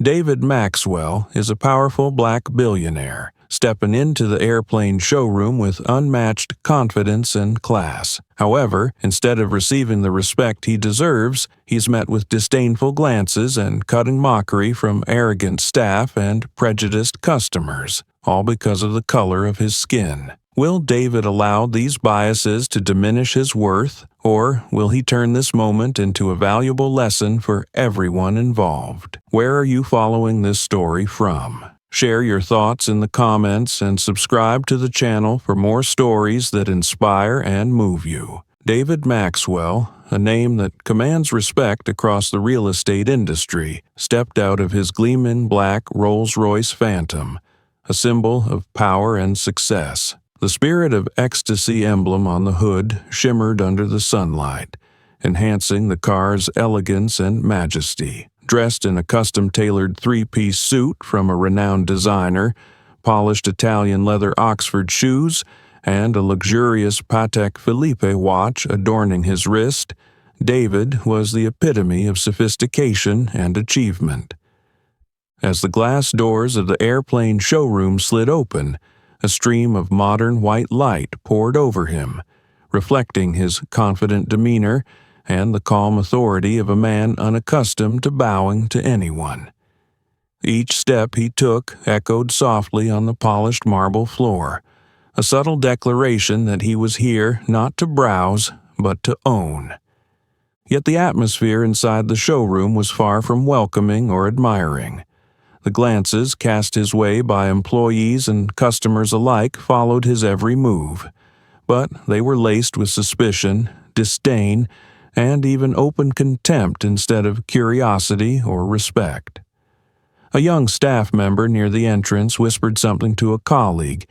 David Maxwell is a powerful black billionaire, stepping into the airplane showroom with unmatched confidence and class. However, instead of receiving the respect he deserves, he's met with disdainful glances and cutting mockery from arrogant staff and prejudiced customers, all because of the color of his skin. Will David allow these biases to diminish his worth, or will he turn this moment into a valuable lesson for everyone involved? Where are you following this story from? Share your thoughts in the comments and subscribe to the channel for more stories that inspire and move you. David Maxwell, a name that commands respect across the real estate industry, stepped out of his gleaming black Rolls-Royce Phantom, a symbol of power and success. The Spirit of Ecstasy emblem on the hood shimmered under the sunlight, enhancing the car's elegance and majesty. Dressed in a custom-tailored three-piece suit from a renowned designer, polished Italian leather Oxford shoes, and a luxurious Patek Philippe watch adorning his wrist, David was the epitome of sophistication and achievement. As the glass doors of the airplane showroom slid open, a stream of modern white light poured over him, reflecting his confident demeanor and the calm authority of a man unaccustomed to bowing to anyone. Each step he took echoed softly on the polished marble floor, a subtle declaration that he was here not to browse, but to own. Yet the atmosphere inside the showroom was far from welcoming or admiring. The glances cast his way by employees and customers alike followed his every move, but they were laced with suspicion, disdain, and even open contempt instead of curiosity or respect. A young staff member near the entrance whispered something to a colleague,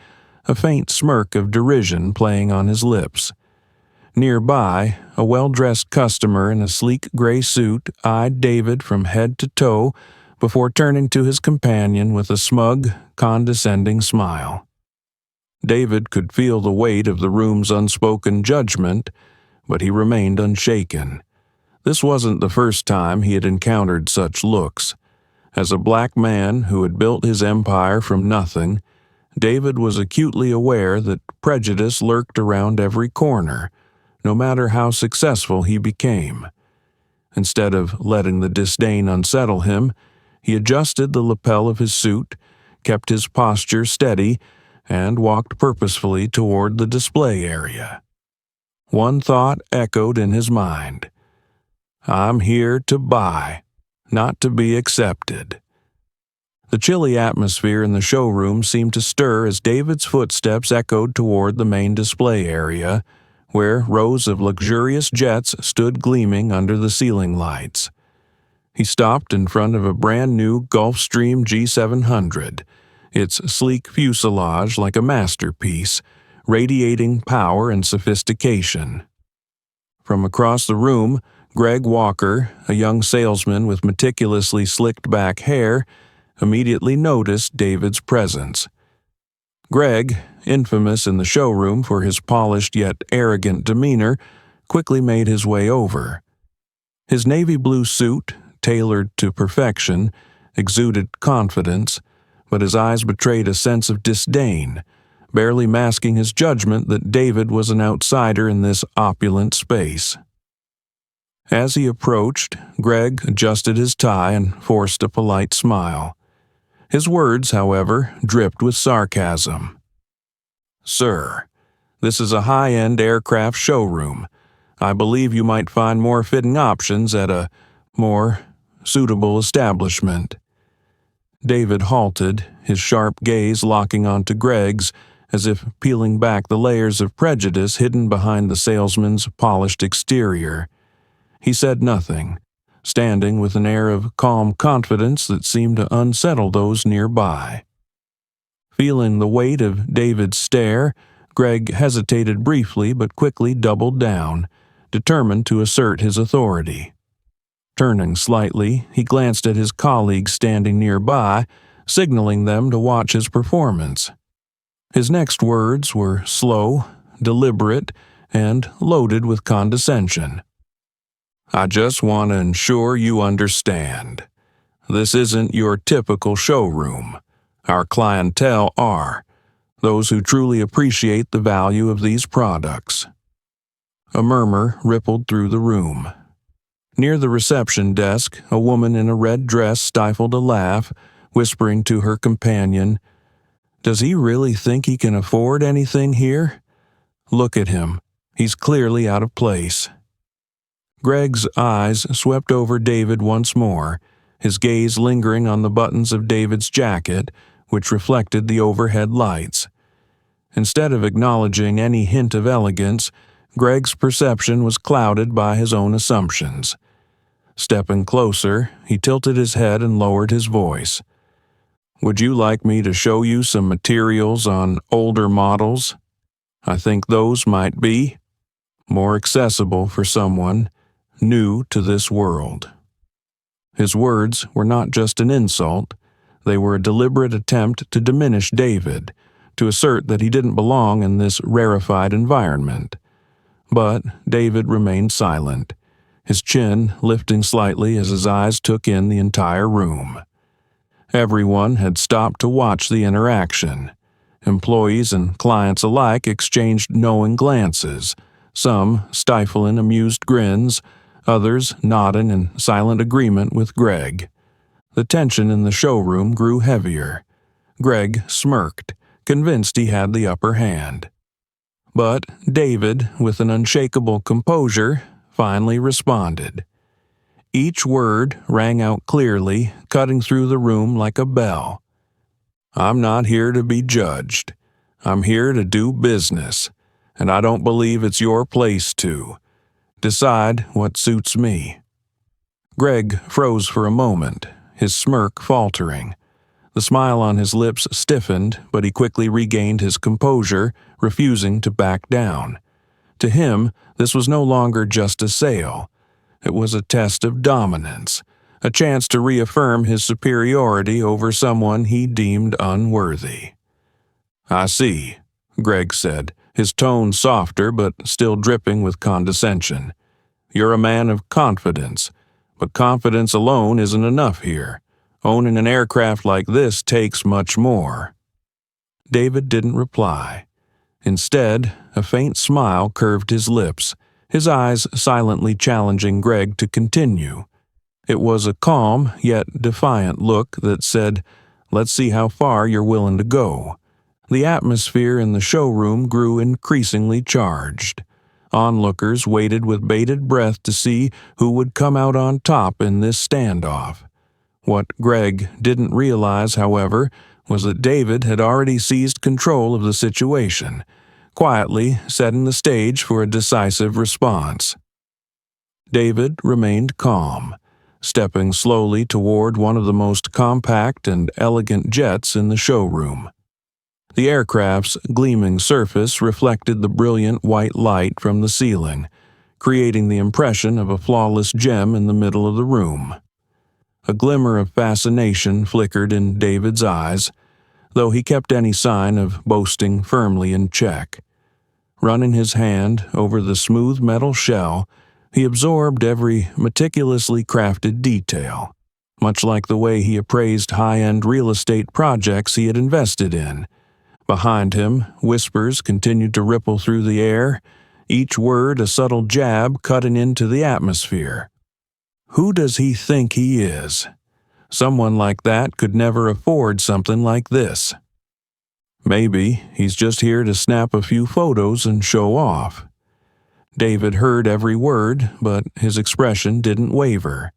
a faint smirk of derision playing on his lips. Nearby, a well-dressed customer in a sleek gray suit eyed David from head to toe before turning to his companion with a smug, condescending smile. David could feel the weight of the room's unspoken judgment, but he remained unshaken. This wasn't the first time he had encountered such looks. As a black man who had built his empire from nothing, David was acutely aware that prejudice lurked around every corner, no matter how successful he became. Instead of letting the disdain unsettle him, he adjusted the lapel of his suit, kept his posture steady, and walked purposefully toward the display area. One thought echoed in his mind: "I'm here to buy, not to be accepted." The chilly atmosphere in the showroom seemed to stir as David's footsteps echoed toward the main display area, where rows of luxurious jets stood gleaming under the ceiling lights. He stopped in front of a brand-new Gulfstream G700, its sleek fuselage like a masterpiece, radiating power and sophistication. From across the room, Greg Walker, a young salesman with meticulously slicked-back hair, immediately noticed David's presence. Greg, infamous in the showroom for his polished yet arrogant demeanor, quickly made his way over. His navy blue suit, tailored to perfection, exuded confidence, but his eyes betrayed a sense of disdain, barely masking his judgment that David was an outsider in this opulent space. As he approached, Greg adjusted his tie and forced a polite smile. His words, however, dripped with sarcasm. "Sir, this is a high-end aircraft showroom. I believe you might find more fitting options at a more suitable establishment." David halted, his sharp gaze locking onto Greg's, as if peeling back the layers of prejudice hidden behind the salesman's polished exterior. He said nothing, standing with an air of calm confidence that seemed to unsettle those nearby. Feeling the weight of David's stare, Greg hesitated briefly but quickly doubled down, determined to assert his authority. Turning slightly, he glanced at his colleagues standing nearby, signaling them to watch his performance. His next words were slow, deliberate, and loaded with condescension. "I just want to ensure you understand. This isn't your typical showroom. Our clientele are those who truly appreciate the value of these products." A murmur rippled through the room. Near the reception desk, a woman in a red dress stifled a laugh, whispering to her companion, "Does he really think he can afford anything here? Look at him. He's clearly out of place." Greg's eyes swept over David once more, his gaze lingering on the buttons of David's jacket, which reflected the overhead lights. Instead of acknowledging any hint of elegance, Greg's perception was clouded by his own assumptions. Stepping closer, he tilted his head and lowered his voice. "Would you like me to show you some materials on older models? I think those might be more accessible for someone new to this world." His words were not just an insult, they were a deliberate attempt to diminish David, to assert that he didn't belong in this rarefied environment. But David remained silent, his chin lifting slightly as his eyes took in the entire room. Everyone had stopped to watch the interaction. Employees and clients alike exchanged knowing glances, some stifling amused grins, others nodding in silent agreement with Greg. The tension in the showroom grew heavier. Greg smirked, convinced he had the upper hand. But David, with an unshakable composure, finally responded. Each word rang out clearly, cutting through the room like a bell. "I'm not here to be judged. I'm here to do business, and I don't believe it's your place to decide what suits me." Greg froze for a moment, his smirk faltering. The smile on his lips stiffened, but he quickly regained his composure, refusing to back down. To him, this was no longer just a sale. It was a test of dominance, a chance to reaffirm his superiority over someone he deemed unworthy. "I see," Greg said, his tone softer but still dripping with condescension. "You're a man of confidence, but confidence alone isn't enough here. Owning an aircraft like this takes much more." David didn't reply. Instead, a faint smile curved his lips, his eyes silently challenging Greg to continue. It was a calm yet defiant look that said, "Let's see how far you're willing to go." The atmosphere in the showroom grew increasingly charged. Onlookers waited with bated breath to see who would come out on top in this standoff. What Greg didn't realize, however, was that David had already seized control of the situation, quietly setting the stage for a decisive response. David remained calm, stepping slowly toward one of the most compact and elegant jets in the showroom. The aircraft's gleaming surface reflected the brilliant white light from the ceiling, creating the impression of a flawless gem in the middle of the room. A glimmer of fascination flickered in David's eyes, though he kept any sign of boasting firmly in check. Running his hand over the smooth metal shell, he absorbed every meticulously crafted detail, much like the way he appraised high-end real estate projects he had invested in. Behind him, whispers continued to ripple through the air, each word a subtle jab cutting into the atmosphere. Who does he think he is? Someone like that could never afford something like this. Maybe he's just here to snap a few photos and show off. David heard every word, but his expression didn't waver.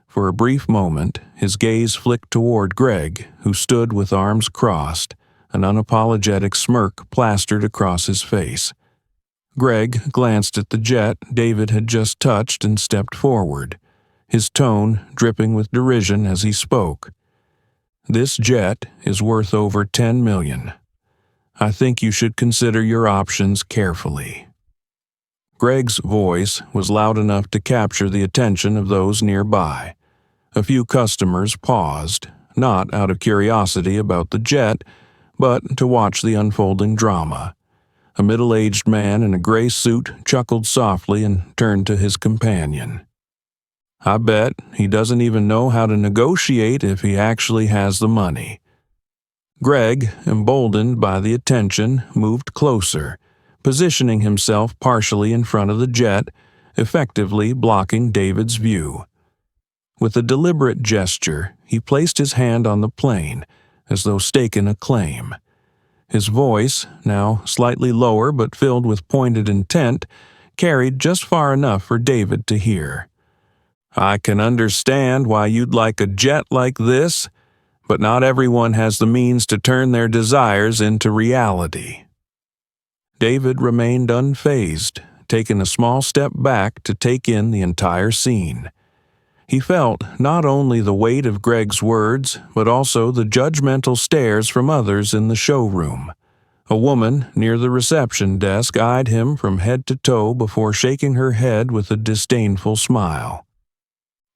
For a brief moment, his gaze flicked toward Greg, who stood with arms crossed, an unapologetic smirk plastered across his face. Greg glanced at the jet David had just touched and stepped forward, his tone dripping with derision as he spoke. "This jet is worth over $10 million. I think you should consider your options carefully." Greg's voice was loud enough to capture the attention of those nearby. A few customers paused, not out of curiosity about the jet, but to watch the unfolding drama. A middle-aged man in a gray suit chuckled softly and turned to his companion. I bet he doesn't even know how to negotiate if he actually has the money. Greg, emboldened by the attention, moved closer, positioning himself partially in front of the jet, effectively blocking David's view. With a deliberate gesture, he placed his hand on the plane, as though staking a claim. His voice, now slightly lower but filled with pointed intent, carried just far enough for David to hear. I can understand why you'd like a jet like this, but not everyone has the means to turn their desires into reality. David remained unfazed, taking a small step back to take in the entire scene. He felt not only the weight of Greg's words, but also the judgmental stares from others in the showroom. A woman near the reception desk eyed him from head to toe before shaking her head with a disdainful smile.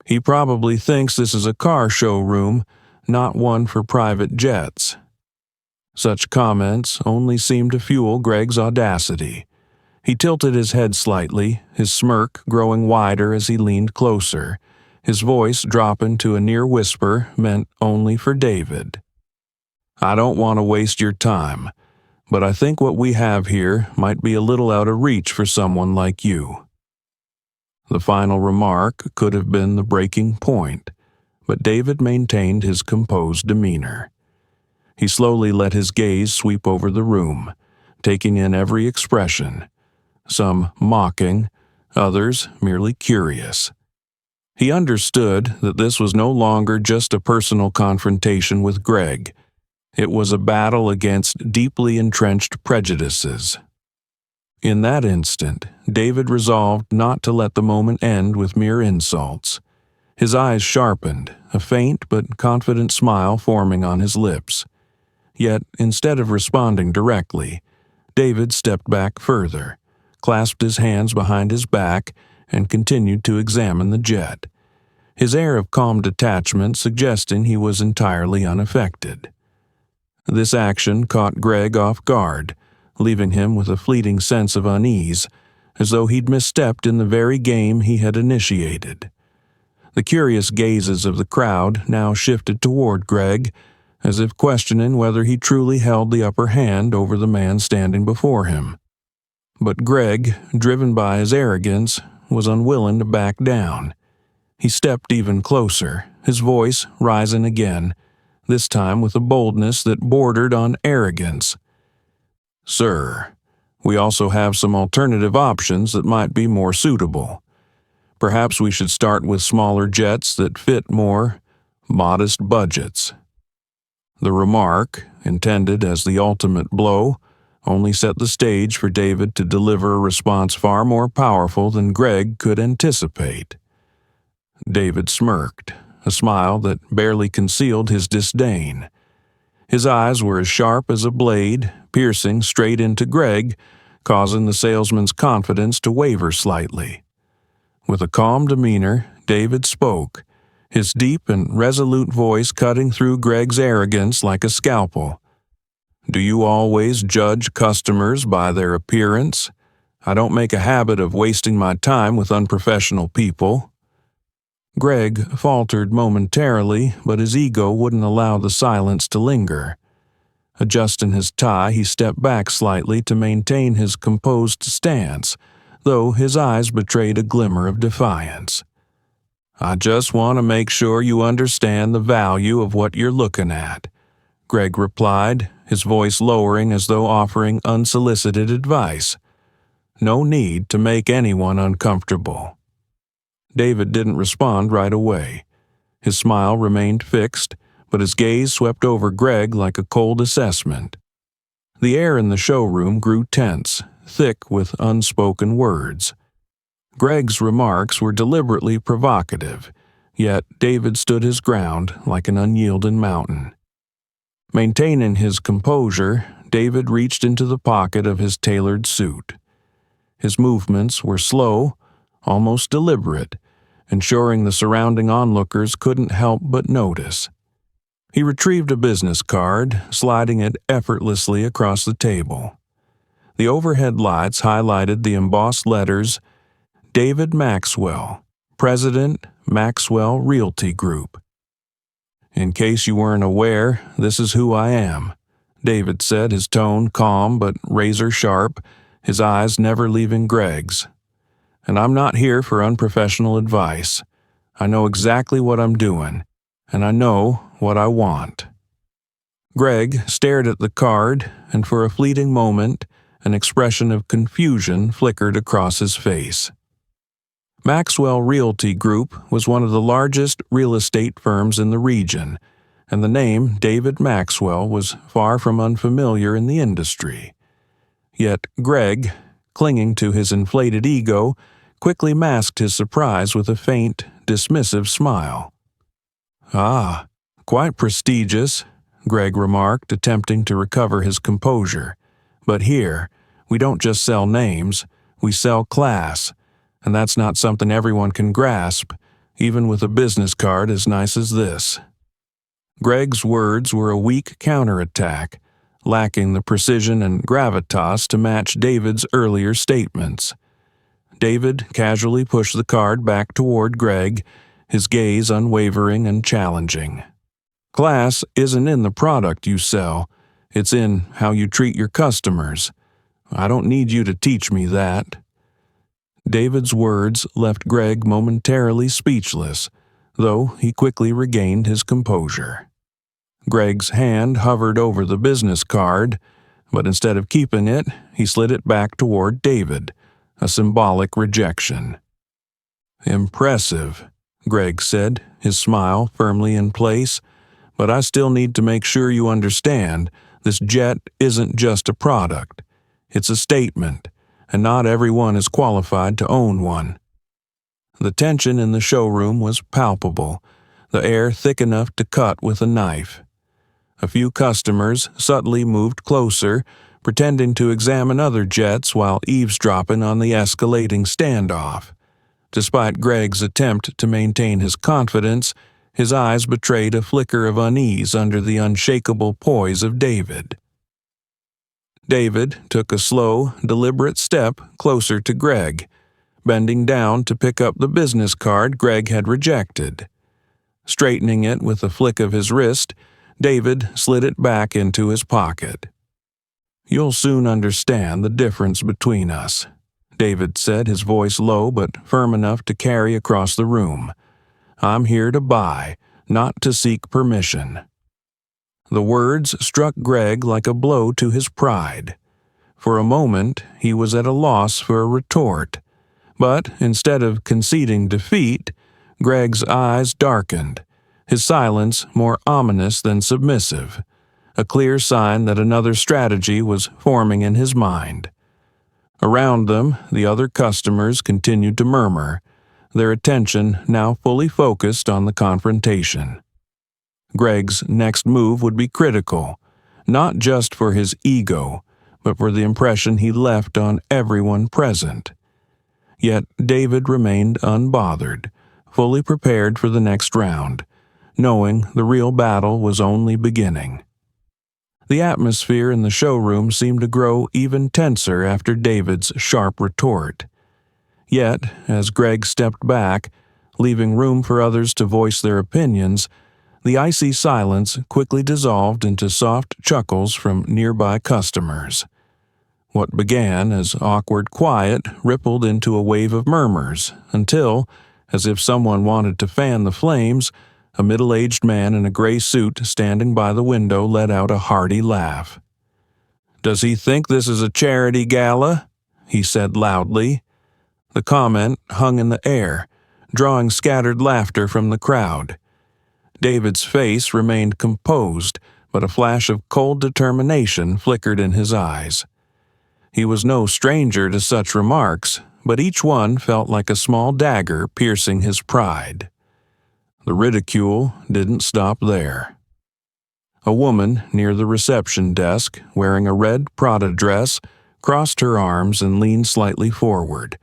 He probably thinks this is a car showroom, not one for private jets. Such comments only seemed to fuel Greg's audacity. He tilted his head slightly, his smirk growing wider as he leaned closer, his voice dropping to a near whisper meant only for David. I don't want to waste your time, but I think what we have here might be a little out of reach for someone like you. The final remark could have been the breaking point, but David maintained his composed demeanor. He slowly let his gaze sweep over the room, taking in every expression, some mocking, others merely curious. He understood that this was no longer just a personal confrontation with Greg. It was a battle against deeply entrenched prejudices. In that instant, David resolved not to let the moment end with mere insults. His eyes sharpened, a faint but confident smile forming on his lips. Yet, instead of responding directly, David stepped back further, clasped his hands behind his back, and continued to examine the jet, his air of calm detachment suggesting he was entirely unaffected. This action caught Greg off guard, leaving him with a fleeting sense of unease, as though he'd misstepped in the very game he had initiated. The curious gazes of the crowd now shifted toward Greg, as if questioning whether he truly held the upper hand over the man standing before him. But Greg, driven by his arrogance, was unwilling to back down. He stepped even closer, his voice rising again, this time with a boldness that bordered on arrogance. Sir, we also have some alternative options that might be more suitable. Perhaps we should start with smaller jets that fit more modest budgets. The remark, intended as the ultimate blow, only set the stage for David to deliver a response far more powerful than Greg could anticipate. David smirked, a smile that barely concealed his disdain. His eyes were as sharp as a blade, piercing straight into Greg, causing the salesman's confidence to waver slightly. With a calm demeanor, David spoke, his deep and resolute voice cutting through Greg's arrogance like a scalpel. Do you always judge customers by their appearance? I don't make a habit of wasting my time with unprofessional people. Greg faltered momentarily, but his ego wouldn't allow the silence to linger. Adjusting his tie, he stepped back slightly to maintain his composed stance, though his eyes betrayed a glimmer of defiance. I just want to make sure you understand the value of what you're looking at, Greg replied, his voice lowering as though offering unsolicited advice. No need to make anyone uncomfortable. David didn't respond right away. His smile remained fixed, but his gaze swept over Greg like a cold assessment. The air in the showroom grew tense, thick with unspoken words. Greg's remarks were deliberately provocative, yet David stood his ground like an unyielding mountain. Maintaining his composure, David reached into the pocket of his tailored suit. His movements were slow, almost deliberate, ensuring the surrounding onlookers couldn't help but notice. He retrieved a business card, sliding it effortlessly across the table. The overhead lights highlighted the embossed letters, David Maxwell, President, Maxwell Realty Group. "In case you weren't aware, this is who I am," David said, his tone calm but razor sharp, his eyes never leaving Greg's. "And I'm not here for unprofessional advice. I know exactly what I'm doing, and I know what I want." Greg stared at the card, and for a fleeting moment, an expression of confusion flickered across his face. Maxwell Realty Group was one of the largest real estate firms in the region, and the name David Maxwell was far from unfamiliar in the industry. Yet Greg, clinging to his inflated ego, quickly masked his surprise with a faint, dismissive smile. "Ah, quite prestigious," Greg remarked, attempting to recover his composure. "But here, we don't just sell names, we sell class, and that's not something everyone can grasp, even with a business card as nice as this." Greg's words were a weak counterattack, lacking the precision and gravitas to match David's earlier statements. David casually pushed the card back toward Greg, his gaze unwavering and challenging. "Class isn't in the product you sell, it's in how you treat your customers. I don't need you to teach me that." David's words left Greg momentarily speechless, though he quickly regained his composure. Greg's hand hovered over the business card, but instead of keeping it, he slid it back toward David, a symbolic rejection. "Impressive," Greg said, his smile firmly in place, "but I still need to make sure you understand this jet isn't just a product. It's a statement, and not everyone is qualified to own one." The tension in the showroom was palpable, the air thick enough to cut with a knife. A few customers subtly moved closer, pretending to examine other jets while eavesdropping on the escalating standoff. Despite Greg's attempt to maintain his confidence, his eyes betrayed a flicker of unease under the unshakable poise of David. David took a slow, deliberate step closer to Greg, bending down to pick up the business card Greg had rejected. Straightening it with a flick of his wrist, David slid it back into his pocket. "You'll soon understand the difference between us," David said, his voice low but firm enough to carry across the room. "I'm here to buy, not to seek permission." The words struck Greg like a blow to his pride. For a moment, he was at a loss for a retort, but instead of conceding defeat, Greg's eyes darkened, his silence more ominous than submissive, a clear sign that another strategy was forming in his mind. Around them, the other customers continued to murmur, their attention now fully focused on the confrontation. Greg's next move would be critical, not just for his ego, but for the impression he left on everyone present. Yet David remained unbothered, fully prepared for the next round, knowing the real battle was only beginning. The atmosphere in the showroom seemed to grow even tenser after David's sharp retort. Yet, as Greg stepped back, leaving room for others to voice their opinions, the icy silence quickly dissolved into soft chuckles from nearby customers. What began as awkward quiet rippled into a wave of murmurs until, as if someone wanted to fan the flames, a middle-aged man in a gray suit standing by the window let out a hearty laugh. "Does he think this is a charity gala?" he said loudly. The comment hung in the air, drawing scattered laughter from the crowd. David's face remained composed, but a flash of cold determination flickered in his eyes. He was no stranger to such remarks, but each one felt like a small dagger piercing his pride. The ridicule didn't stop there. A woman near the reception desk, wearing a red Prada dress, crossed her arms and leaned slightly forward,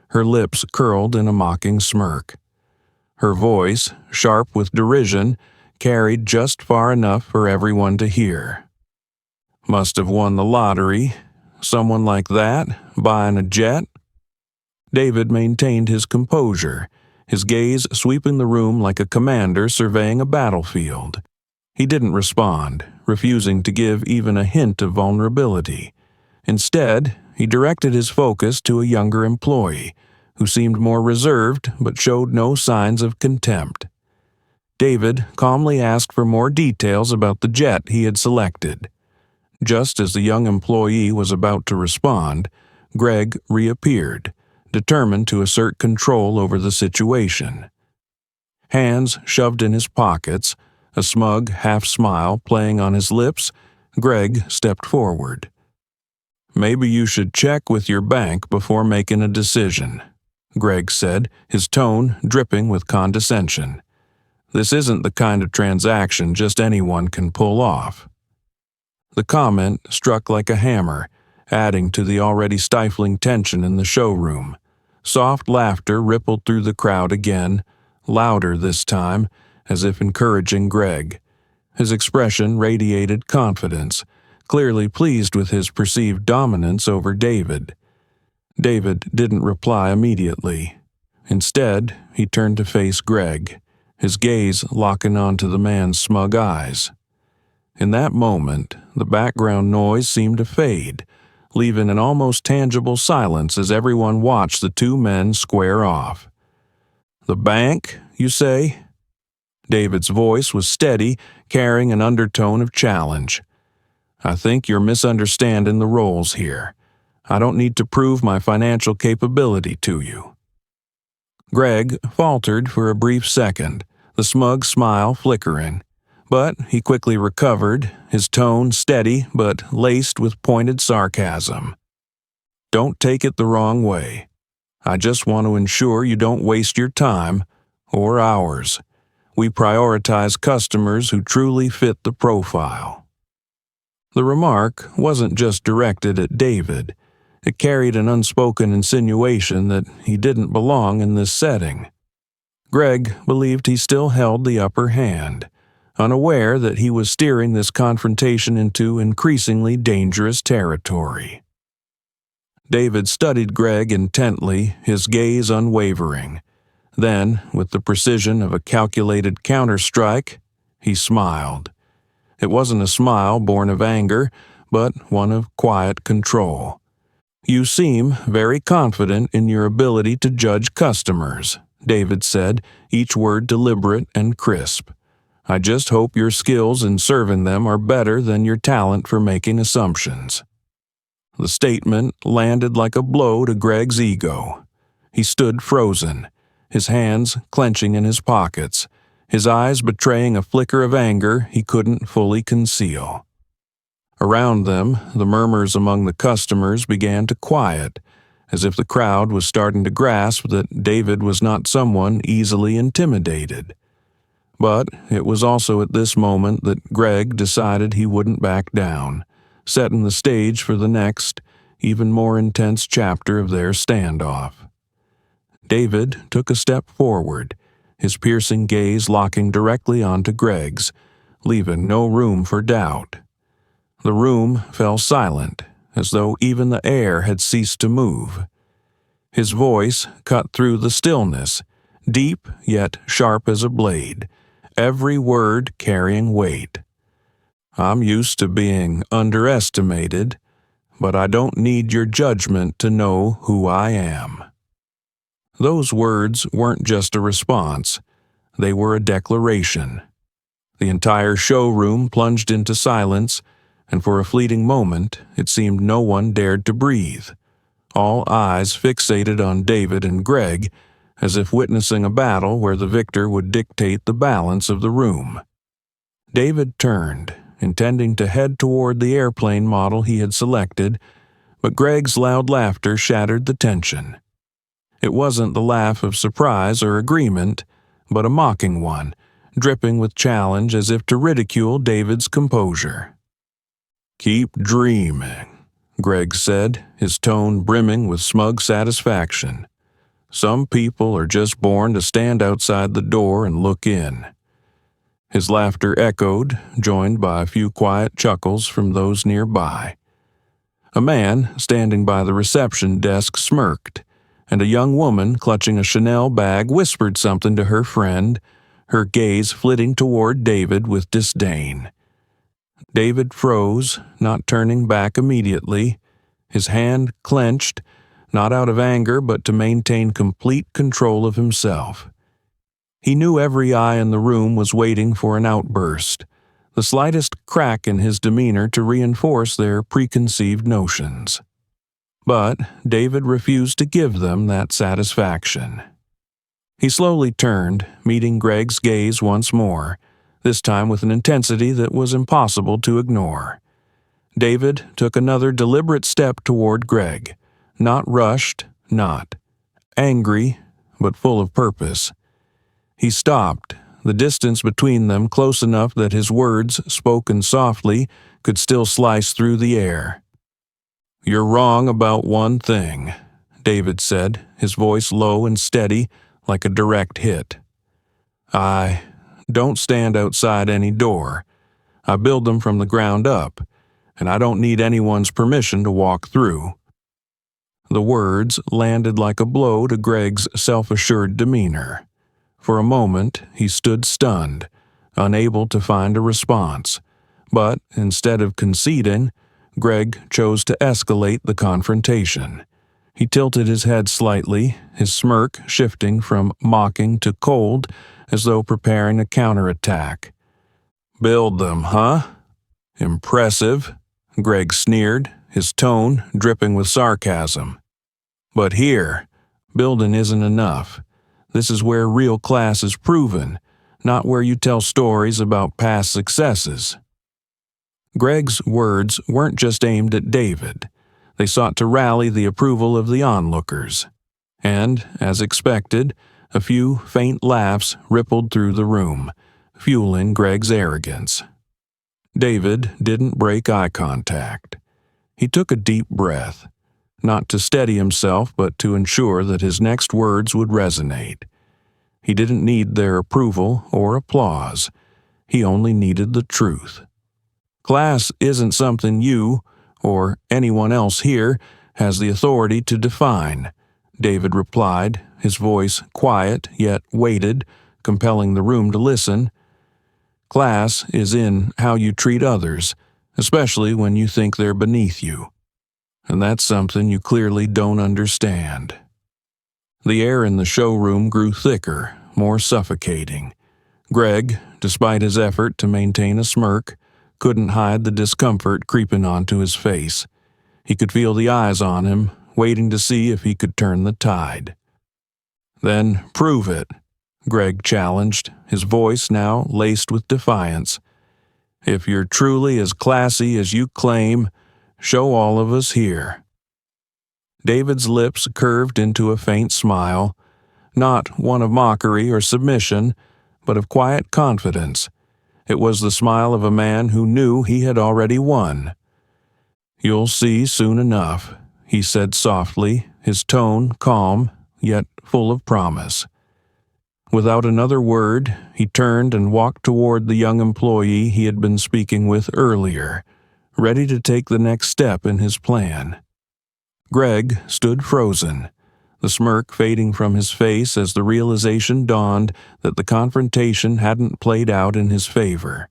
her lips curled in a mocking smirk. Her voice, sharp with derision, carried just far enough for everyone to hear. "Must have won the lottery. Someone like that, buying a jet?" David maintained his composure, his gaze sweeping the room like a commander surveying a battlefield. He didn't respond, refusing to give even a hint of vulnerability. Instead, he directed his focus to a younger employee, who seemed more reserved but showed no signs of contempt. David calmly asked for more details about the jet he had selected. Just as the young employee was about to respond, Greg reappeared, determined to assert control over the situation. Hands shoved in his pockets, a smug half-smile playing on his lips, Greg stepped forward. "Maybe you should check with your bank before making a decision," Greg said, his tone dripping with condescension. "This isn't the kind of transaction just anyone can pull off." The comment struck like a hammer, adding to the already stifling tension in the showroom. Soft laughter rippled through the crowd again, louder this time, as if encouraging Greg. His expression radiated confidence, clearly pleased with his perceived dominance over David. David didn't reply immediately. Instead, he turned to face Greg, his gaze locking onto the man's smug eyes. In that moment, the background noise seemed to fade, leaving an almost tangible silence as everyone watched the two men square off. "The bank, you say?" David's voice was steady, carrying an undertone of challenge. "I think you're misunderstanding the roles here. I don't need to prove my financial capability to you." Greg faltered for a brief second, the smug smile flickering. But he quickly recovered, his tone steady but laced with pointed sarcasm. "Don't take it the wrong way. I just want to ensure you don't waste your time, or ours. We prioritize customers who truly fit the profile." The remark wasn't just directed at David. It carried an unspoken insinuation that he didn't belong in this setting. Greg believed he still held the upper hand, unaware that he was steering this confrontation into increasingly dangerous territory. David studied Greg intently, his gaze unwavering. Then, with the precision of a calculated counterstrike, he smiled. It wasn't a smile born of anger, but one of quiet control. "You seem very confident in your ability to judge customers," David said, each word deliberate and crisp. "I just hope your skills in serving them are better than your talent for making assumptions." The statement landed like a blow to Greg's ego. He stood frozen, his hands clenching in his pockets, his eyes betraying a flicker of anger he couldn't fully conceal. Around them, the murmurs among the customers began to quiet, as if the crowd was starting to grasp that David was not someone easily intimidated. But it was also at this moment that Greg decided he wouldn't back down, setting the stage for the next, even more intense chapter of their standoff. David took a step forward, his piercing gaze locking directly onto Greg's, leaving no room for doubt. The room fell silent, as though even the air had ceased to move. His voice cut through the stillness, deep yet sharp as a blade, every word carrying weight. "I'm used to being underestimated, but I don't need your judgment to know who I am." Those words weren't just a response, they were a declaration. The entire showroom plunged into silence, and for a fleeting moment it seemed no one dared to breathe. All eyes fixated on David and Greg, as if witnessing a battle where the victor would dictate the balance of the room. David turned, intending to head toward the airplane model he had selected, but Greg's loud laughter shattered the tension. It wasn't the laugh of surprise or agreement, but a mocking one, dripping with challenge as if to ridicule David's composure. "Keep dreaming," Greg said, his tone brimming with smug satisfaction. "Some people are just born to stand outside the door and look in." His laughter echoed, joined by a few quiet chuckles from those nearby. A man standing by the reception desk smirked, and a young woman clutching a Chanel bag whispered something to her friend, her gaze flitting toward David with disdain. David froze, not turning back immediately, his hand clenched, not out of anger but to maintain complete control of himself. He knew every eye in the room was waiting for an outburst, the slightest crack in his demeanor to reinforce their preconceived notions. But David refused to give them that satisfaction. He slowly turned, meeting Greg's gaze once more, this time with an intensity that was impossible to ignore. David took another deliberate step toward Greg, not rushed, not angry, but full of purpose. He stopped, the distance between them close enough that his words, spoken softly, could still slice through the air. "You're wrong about one thing," David said, his voice low and steady, like a direct hit. "I don't stand outside any door. I build them from the ground up, and I don't need anyone's permission to walk through." The words landed like a blow to Greg's self-assured demeanor. For a moment, he stood stunned, unable to find a response. But instead of conceding, Greg chose to escalate the confrontation. He tilted his head slightly, his smirk shifting from mocking to cold, as though preparing a counterattack. "Build them, huh? Impressive," Greg sneered, his tone dripping with sarcasm. "But here, building isn't enough. This is where real class is proven, not where you tell stories about past successes." Greg's words weren't just aimed at David. They sought to rally the approval of the onlookers. And, as expected, a few faint laughs rippled through the room, fueling Greg's arrogance. David didn't break eye contact. He took a deep breath, not to steady himself but to ensure that his next words would resonate. He didn't need their approval or applause. He only needed the truth. Class isn't something you, or anyone else here, has the authority to define, David replied, his voice quiet yet weighted, compelling the room to listen. Class is in how you treat others, especially when you think they're beneath you. And that's something you clearly don't understand. The air in the showroom grew thicker, more suffocating. Greg, despite his effort to maintain a smirk, couldn't hide the discomfort creeping onto his face. He could feel the eyes on him, waiting to see if he could turn the tide. "Then prove it," Greg challenged, his voice now laced with defiance. "If you're truly as classy as you claim, show all of us here." David's lips curved into a faint smile, not one of mockery or submission, but of quiet confidence. It was the smile of a man who knew he had already won. "You'll see soon enough," he said softly, his tone calm, yet full of promise. Without another word, he turned and walked toward the young employee he had been speaking with earlier, ready to take the next step in his plan. Greg stood frozen, the smirk fading from his face as the realization dawned that the confrontation hadn't played out in his favor.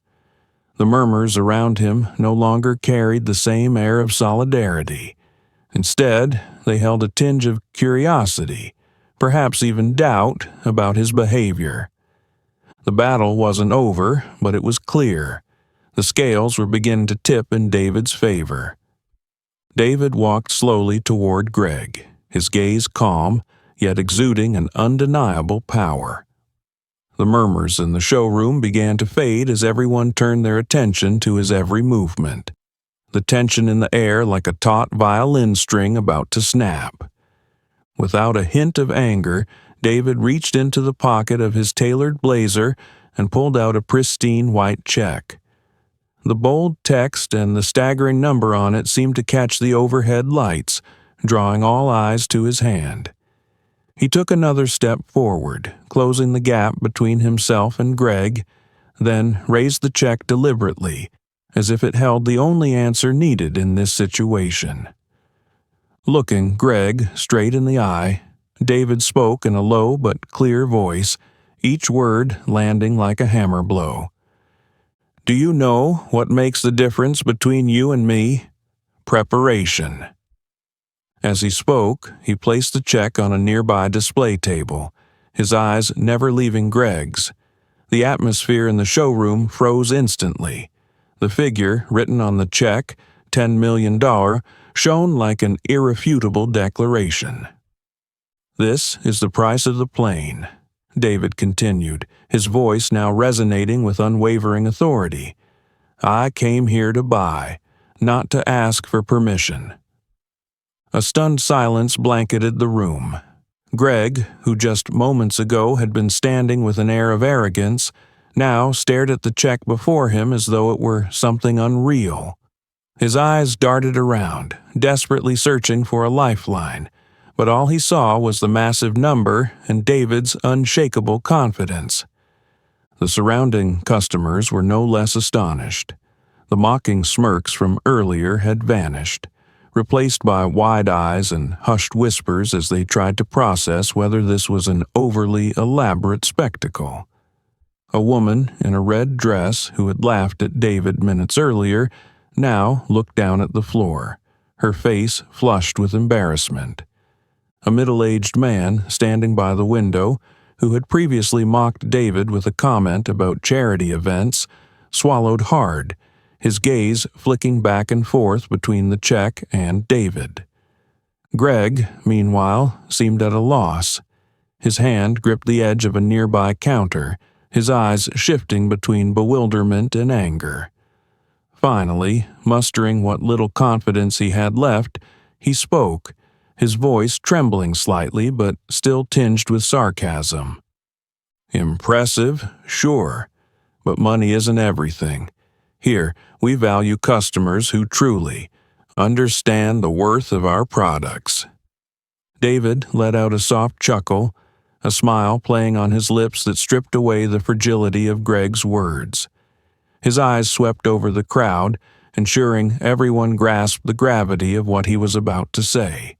The murmurs around him no longer carried the same air of solidarity. Instead, they held a tinge of curiosity, perhaps even doubt, about his behavior. The battle wasn't over, but it was clear. The scales were beginning to tip in David's favor. David walked slowly toward Greg, his gaze calm, yet exuding an undeniable power. The murmurs in the showroom began to fade as everyone turned their attention to his every movement, the tension in the air like a taut violin string about to snap. Without a hint of anger, David reached into the pocket of his tailored blazer and pulled out a pristine white check. The bold text and the staggering number on it seemed to catch the overhead lights, drawing all eyes to his hand. He took another step forward, closing the gap between himself and Greg, then raised the check deliberately, as if it held the only answer needed in this situation. Looking Greg straight in the eye, David spoke in a low but clear voice, each word landing like a hammer blow. "Do you know what makes the difference between you and me? Preparation." As he spoke, he placed the check on a nearby display table, his eyes never leaving Greg's. The atmosphere in the showroom froze instantly. The figure written on the check, $10 million, shone like an irrefutable declaration. "This is the price of the plane," David continued, his voice now resonating with unwavering authority. "I came here to buy, not to ask for permission." A stunned silence blanketed the room. Greg, who just moments ago had been standing with an air of arrogance, now stared at the check before him as though it were something unreal. His eyes darted around, desperately searching for a lifeline, but all he saw was the massive number and David's unshakable confidence. The surrounding customers were no less astonished. The mocking smirks from earlier had vanished, replaced by wide eyes and hushed whispers as they tried to process whether this was an overly elaborate spectacle. A woman in a red dress who had laughed at David minutes earlier now looked down at the floor, her face flushed with embarrassment. A middle-aged man standing by the window, who had previously mocked David with a comment about charity events, swallowed hard, his gaze flicking back and forth between the check and David. Greg, meanwhile, seemed at a loss. His hand gripped the edge of a nearby counter, his eyes shifting between bewilderment and anger. Finally, mustering what little confidence he had left, he spoke, his voice trembling slightly but still tinged with sarcasm. "Impressive, sure, but money isn't everything. Here, we value customers who truly understand the worth of our products." David let out a soft chuckle, a smile playing on his lips that stripped away the fragility of Greg's words. His eyes swept over the crowd, ensuring everyone grasped the gravity of what he was about to say.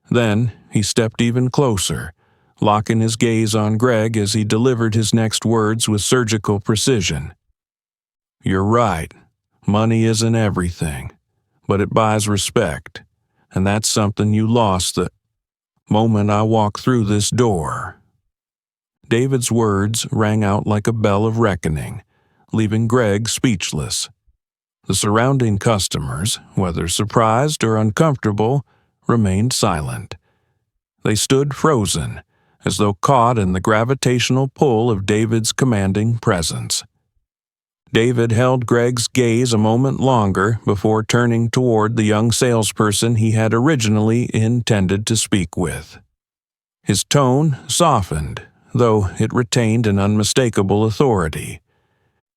Then he stepped even closer, locking his gaze on Greg as he delivered his next words with surgical precision. "You're right. Money isn't everything, but it buys respect, and that's something you lost the moment I walked through this door." David's words rang out like a bell of reckoning, leaving Greg speechless. The surrounding customers, whether surprised or uncomfortable, remained silent. They stood frozen, as though caught in the gravitational pull of David's commanding presence. David held Greg's gaze a moment longer before turning toward the young salesperson he had originally intended to speak with. His tone softened, though it retained an unmistakable authority.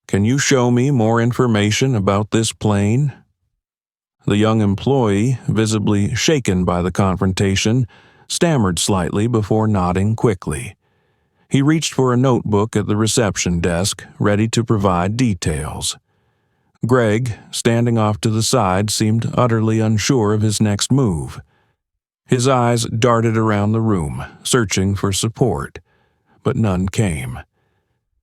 "Can you show me more information about this plane?" The young employee, visibly shaken by the confrontation, stammered slightly before nodding quickly. He reached for a notebook at the reception desk, ready to provide details. Greg, standing off to the side, seemed utterly unsure of his next move. His eyes darted around the room, searching for support, but none came.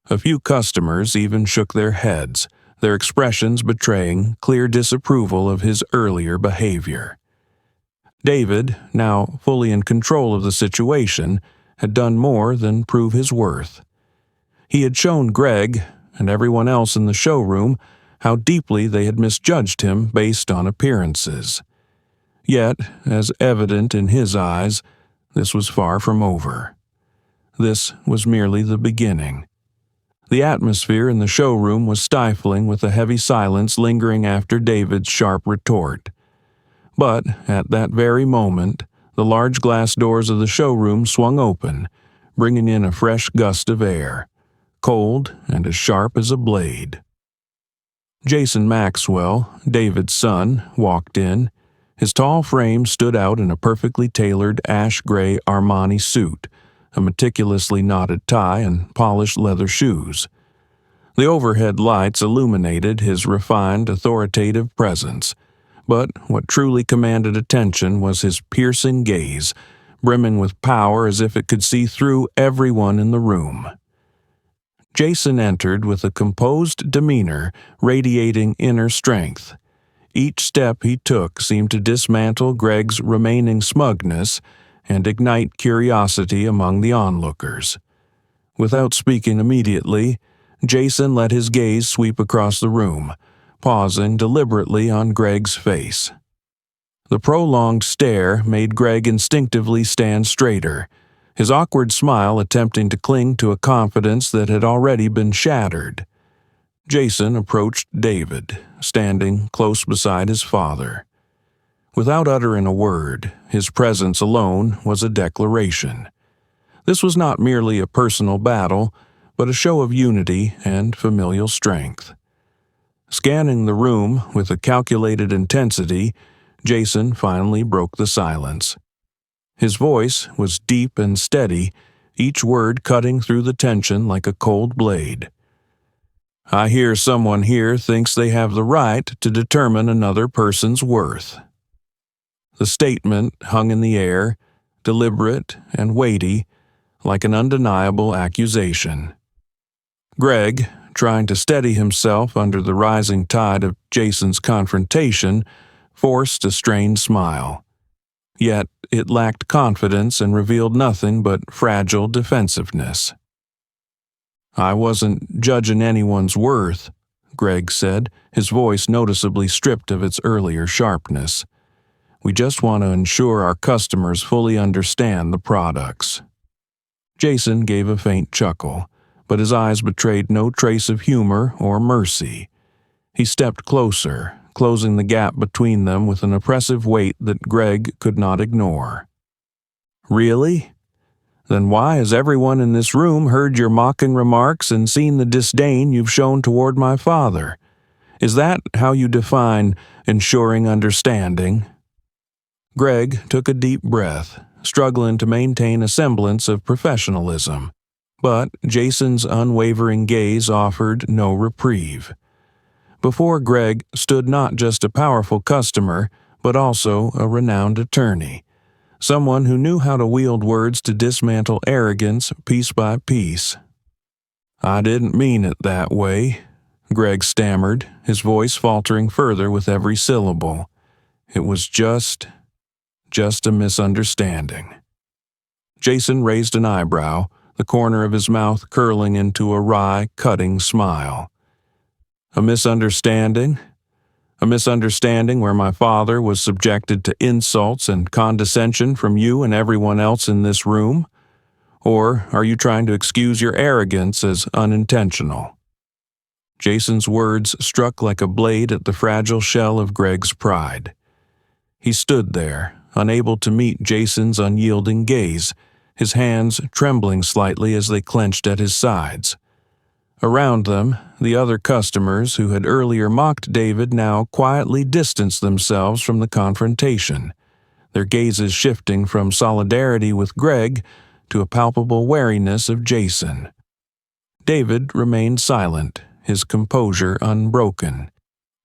A few customers even shook their heads, their expressions betraying clear disapproval of his earlier behavior. David, now fully in control of the situation, had done more than prove his worth. He had shown Greg, and everyone else in the showroom, how deeply they had misjudged him based on appearances. Yet, as evident in his eyes, this was far from over. This was merely the beginning. The atmosphere in the showroom was stifling with a heavy silence lingering after David's sharp retort. But, at that very moment, the large glass doors of the showroom swung open, bringing in a fresh gust of air, cold and as sharp as a blade. Jason Maxwell, David's son, walked in. His tall frame stood out in a perfectly tailored ash-gray Armani suit, a meticulously knotted tie, and polished leather shoes. The overhead lights illuminated his refined, authoritative presence, but what truly commanded attention was his piercing gaze, brimming with power as if it could see through everyone in the room. Jason entered with a composed demeanor, radiating inner strength. Each step he took seemed to dismantle Greg's remaining smugness and ignite curiosity among the onlookers. Without speaking immediately, Jason let his gaze sweep across the room, pausing deliberately on Greg's face. The prolonged stare made Greg instinctively stand straighter, his awkward smile attempting to cling to a confidence that had already been shattered. Jason approached David, standing close beside his father. Without uttering a word, his presence alone was a declaration. This was not merely a personal battle, but a show of unity and familial strength. Scanning the room with a calculated intensity, Jason finally broke the silence. His voice was deep and steady, each word cutting through the tension like a cold blade. "I hear someone here thinks they have the right to determine another person's worth." The statement hung in the air, deliberate and weighty, like an undeniable accusation. Greg, trying to steady himself under the rising tide of Jason's confrontation, forced a strained smile. Yet it lacked confidence and revealed nothing but fragile defensiveness. "I wasn't judging anyone's worth," Greg said, his voice noticeably stripped of its earlier sharpness. "We just want to ensure our customers fully understand the products." Jason gave a faint chuckle, but his eyes betrayed no trace of humor or mercy. He stepped closer, closing the gap between them with an oppressive weight that Greg could not ignore. "Really? Then why has everyone in this room heard your mocking remarks and seen the disdain you've shown toward my father? Is that how you define ensuring understanding?" Greg took a deep breath, struggling to maintain a semblance of professionalism. But Jason's unwavering gaze offered no reprieve. Before Greg stood not just a powerful customer, but also a renowned attorney, someone who knew how to wield words to dismantle arrogance piece by piece. "I didn't mean it that way," Greg stammered, his voice faltering further with every syllable. "It was just a misunderstanding." Jason raised an eyebrow, the corner of his mouth curling into a wry, cutting smile. "A misunderstanding? A misunderstanding where my father was subjected to insults and condescension from you and everyone else in this room? Or are you trying to excuse your arrogance as unintentional?" Jason's words struck like a blade at the fragile shell of Greg's pride. He stood there, unable to meet Jason's unyielding gaze, his hands trembling slightly as they clenched at his sides. Around them, the other customers who had earlier mocked David now quietly distanced themselves from the confrontation, their gazes shifting from solidarity with Greg to a palpable wariness of Jason. David remained silent, his composure unbroken.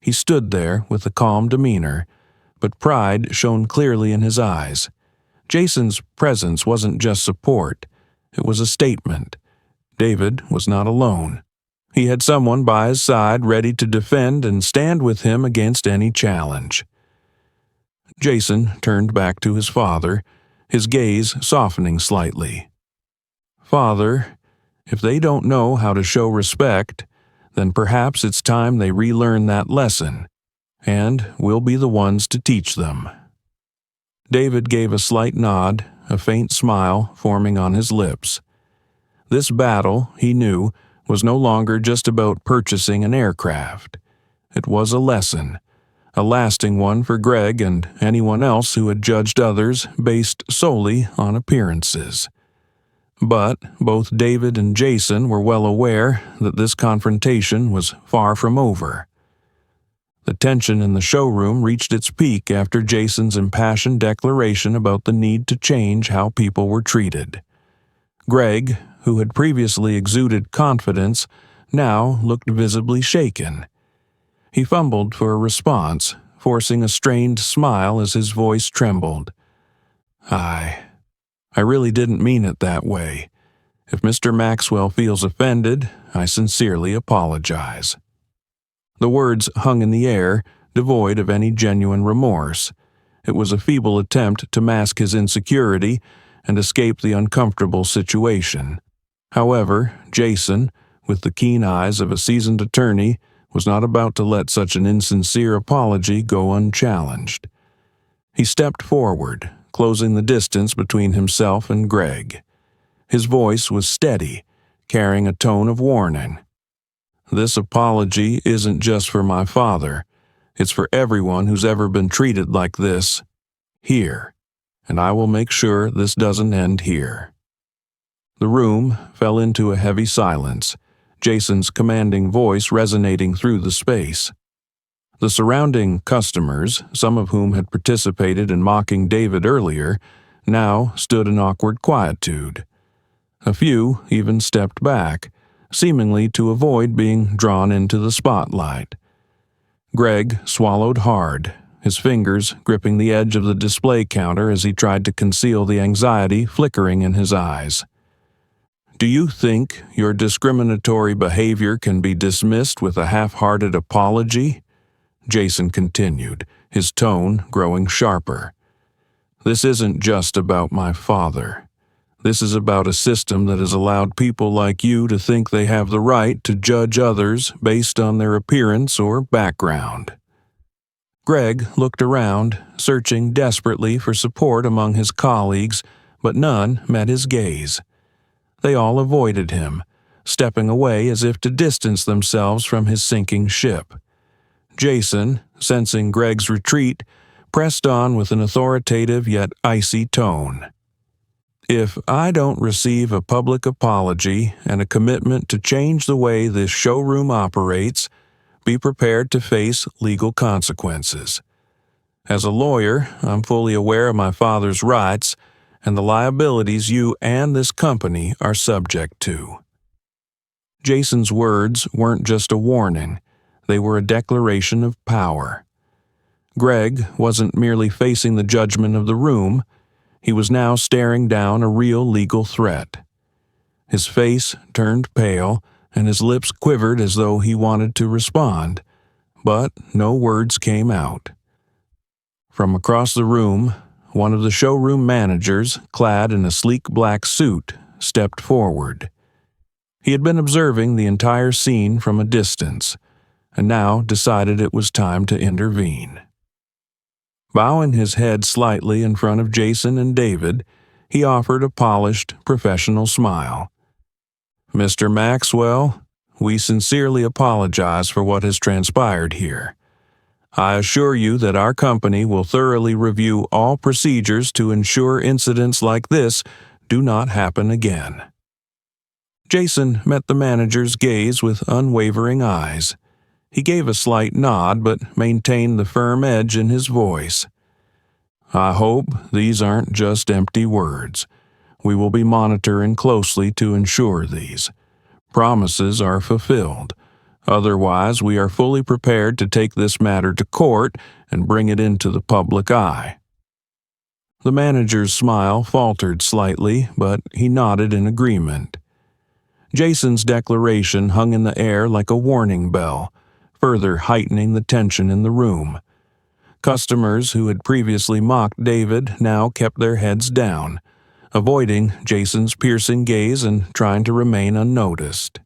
He stood there with a calm demeanor, but pride shone clearly in his eyes. Jason's presence wasn't just support, it was a statement. David was not alone. He had someone by his side ready to defend and stand with him against any challenge. Jason turned back to his father, his gaze softening slightly. "Father, if they don't know how to show respect, then perhaps it's time they relearn that lesson, and we'll be the ones to teach them." David gave a slight nod, a faint smile forming on his lips. This battle, he knew, was no longer just about purchasing an aircraft. It was a lesson, a lasting one for Greg and anyone else who had judged others based solely on appearances. But both David and Jason were well aware that this confrontation was far from over. The tension in the showroom reached its peak after Jason's impassioned declaration about the need to change how people were treated. Greg, who had previously exuded confidence, now looked visibly shaken. He fumbled for a response, forcing a strained smile as his voice trembled. I really didn't mean it that way. If Mr. Maxwell feels offended, I sincerely apologize." The words hung in the air, devoid of any genuine remorse. It was a feeble attempt to mask his insecurity and escape the uncomfortable situation. However, Jason, with the keen eyes of a seasoned attorney, was not about to let such an insincere apology go unchallenged. He stepped forward, closing the distance between himself and Greg. His voice was steady, carrying a tone of warning. "This apology isn't just for my father. It's for everyone who's ever been treated like this. Here. And I will make sure this doesn't end here." The room fell into a heavy silence, Jason's commanding voice resonating through the space. The surrounding customers, some of whom had participated in mocking David earlier, now stood in awkward quietude. A few even stepped back, seemingly to avoid being drawn into the spotlight. Greg swallowed hard, his fingers gripping the edge of the display counter as he tried to conceal the anxiety flickering in his eyes. "Do you think your discriminatory behavior can be dismissed with a half-hearted apology?" Jason continued, his tone growing sharper. "This isn't just about my father. This is about a system that has allowed people like you to think they have the right to judge others based on their appearance or background." Greg looked around, searching desperately for support among his colleagues, but none met his gaze. They all avoided him, stepping away as if to distance themselves from his sinking ship. Jason, sensing Greg's retreat, pressed on with an authoritative yet icy tone. "If I don't receive a public apology and a commitment to change the way this showroom operates, be prepared to face legal consequences. As a lawyer, I'm fully aware of my father's rights and the liabilities you and this company are subject to." Jason's words weren't just a warning, they were a declaration of power. Greg wasn't merely facing the judgment of the room, he was now staring down a real legal threat. His face turned pale, and his lips quivered as though he wanted to respond, but no words came out. From across the room, one of the showroom managers, clad in a sleek black suit, stepped forward. He had been observing the entire scene from a distance, and now decided it was time to intervene. Bowing his head slightly in front of Jason and David, he offered a polished, professional smile. "Mr. Maxwell, we sincerely apologize for what has transpired here. I assure you that our company will thoroughly review all procedures to ensure incidents like this do not happen again." Jason met the manager's gaze with unwavering eyes. He gave a slight nod but maintained the firm edge in his voice. "I hope these aren't just empty words. We will be monitoring closely to ensure these promises are fulfilled. Otherwise, we are fully prepared to take this matter to court and bring it into the public eye." The manager's smile faltered slightly, but he nodded in agreement. Jason's declaration hung in the air like a warning bell, further heightening the tension in the room. Customers who had previously mocked David now kept their heads down, avoiding Jason's piercing gaze and trying to remain unnoticed.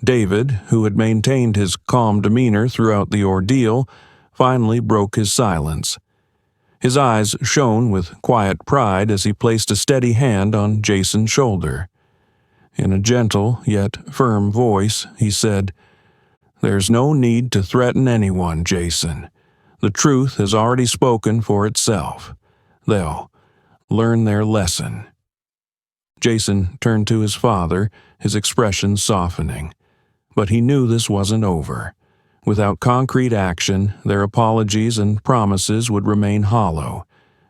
David, who had maintained his calm demeanor throughout the ordeal, finally broke his silence. His eyes shone with quiet pride as he placed a steady hand on Jason's shoulder. In a gentle yet firm voice, he said, "There's no need to threaten anyone, Jason. The truth has already spoken for itself. They'll learn their lesson." Jason turned to his father, his expression softening. But he knew this wasn't over. Without concrete action, their apologies and promises would remain hollow,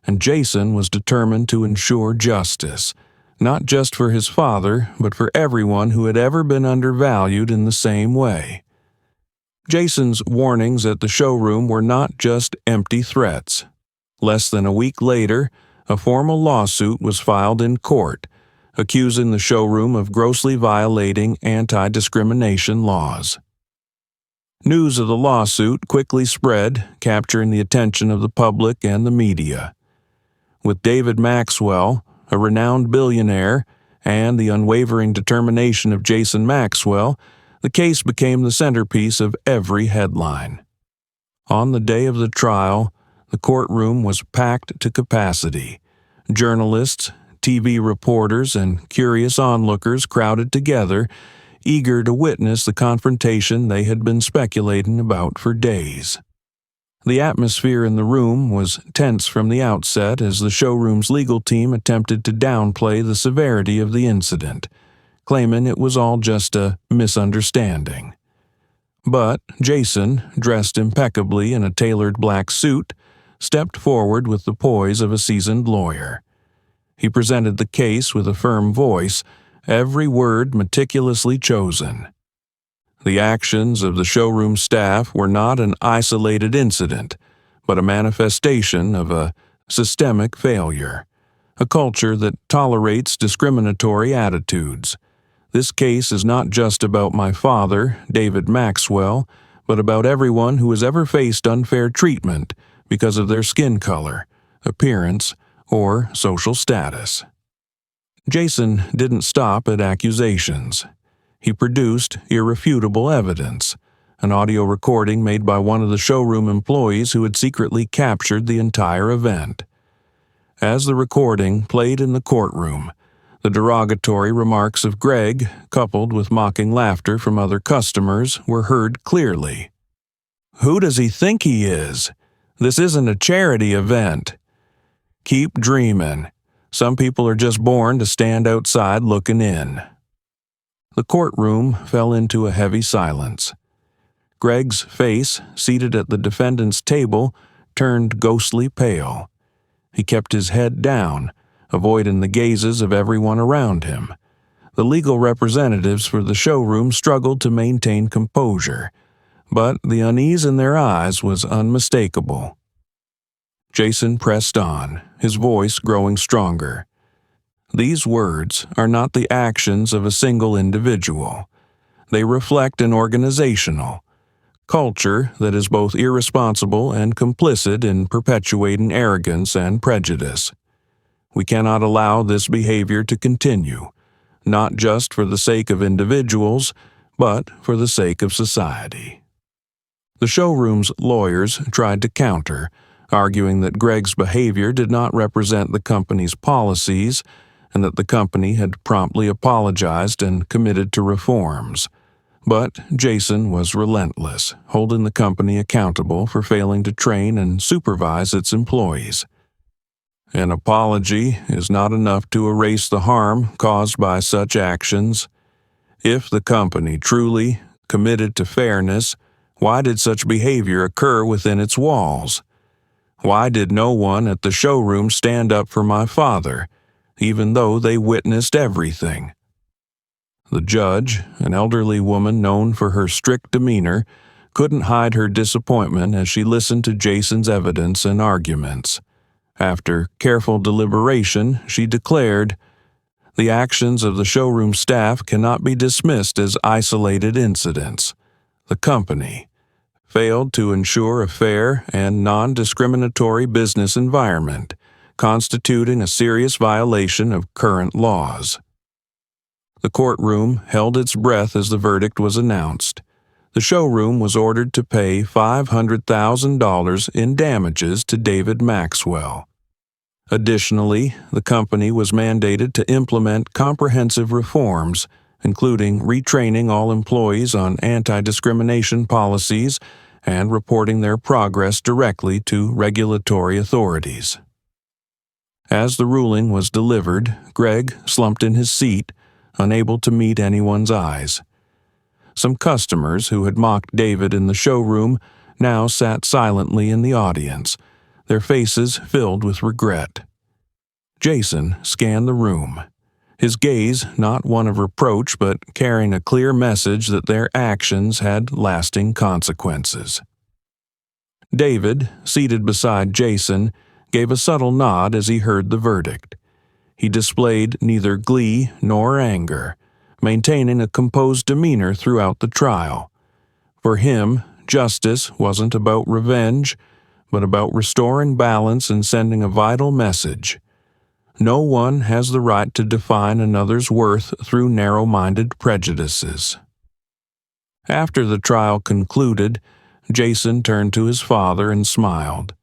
and Jason was determined to ensure justice, not just for his father, but for everyone who had ever been undervalued in the same way. Jason's warnings at the showroom were not just empty threats. Less than a week later, a formal lawsuit was filed in court, accusing the showroom of grossly violating anti-discrimination laws. News of the lawsuit quickly spread, capturing the attention of the public and the media. With David Maxwell, a renowned billionaire, and the unwavering determination of Jason Maxwell, the case became the centerpiece of every headline. On the day of the trial, the courtroom was packed to capacity. Journalists, TV reporters, and curious onlookers crowded together, eager to witness the confrontation they had been speculating about for days. The atmosphere in the room was tense from the outset as the showroom's legal team attempted to downplay the severity of the incident, claiming it was all just a misunderstanding. But Jason, dressed impeccably in a tailored black suit, stepped forward with the poise of a seasoned lawyer. He presented the case with a firm voice, every word meticulously chosen. The actions of the showroom staff were not an isolated incident, but a manifestation of a systemic failure, a culture that tolerates discriminatory attitudes. This case is not just about my father, David Maxwell, but about everyone who has ever faced unfair treatment because of their skin color, appearance, or social status. Jason didn't stop at accusations. He produced irrefutable evidence, an audio recording made by one of the showroom employees who had secretly captured the entire event. As the recording played in the courtroom, the derogatory remarks of Greg, coupled with mocking laughter from other customers, were heard clearly. "Who does he think he is? This isn't a charity event. Keep dreaming. Some people are just born to stand outside looking in." The courtroom fell into a heavy silence. Greg's face, seated at the defendant's table, turned ghostly pale. He kept his head down, avoiding the gazes of everyone around him. The legal representatives for the showroom struggled to maintain composure, but the unease in their eyes was unmistakable. Jason pressed on, his voice growing stronger. These words are not the actions of a single individual. They reflect an organizational culture that is both irresponsible and complicit in perpetuating arrogance and prejudice. We cannot allow this behavior to continue, not just for the sake of individuals, but for the sake of society. The showroom's lawyers tried to counter, arguing that Greg's behavior did not represent the company's policies and that the company had promptly apologized and committed to reforms. But Jason was relentless, holding the company accountable for failing to train and supervise its employees. An apology is not enough to erase the harm caused by such actions. If the company truly committed to fairness, why did such behavior occur within its walls? Why did no one at the showroom stand up for my father, even though they witnessed everything? The judge, an elderly woman known for her strict demeanor, couldn't hide her disappointment as she listened to Jason's evidence and arguments. After careful deliberation, she declared, "The actions of the showroom staff cannot be dismissed as isolated incidents. The company failed to ensure a fair and non-discriminatory business environment, constituting a serious violation of current laws." The courtroom held its breath as the verdict was announced. The showroom was ordered to pay $500,000 in damages to David Maxwell. Additionally, the company was mandated to implement comprehensive reforms, including retraining all employees on anti-discrimination policies and reporting their progress directly to regulatory authorities. As the ruling was delivered, Greg slumped in his seat, unable to meet anyone's eyes. Some customers who had mocked David in the showroom now sat silently in the audience, their faces filled with regret. Jason scanned the room, his gaze not one of reproach but carrying a clear message that their actions had lasting consequences. David, seated beside Jason, gave a subtle nod as he heard the verdict. He displayed neither glee nor anger, maintaining a composed demeanor throughout the trial. For him, justice wasn't about revenge, but about restoring balance and sending a vital message. No one has the right to define another's worth through narrow-minded prejudices. After the trial concluded, Jason turned to his father and smiled.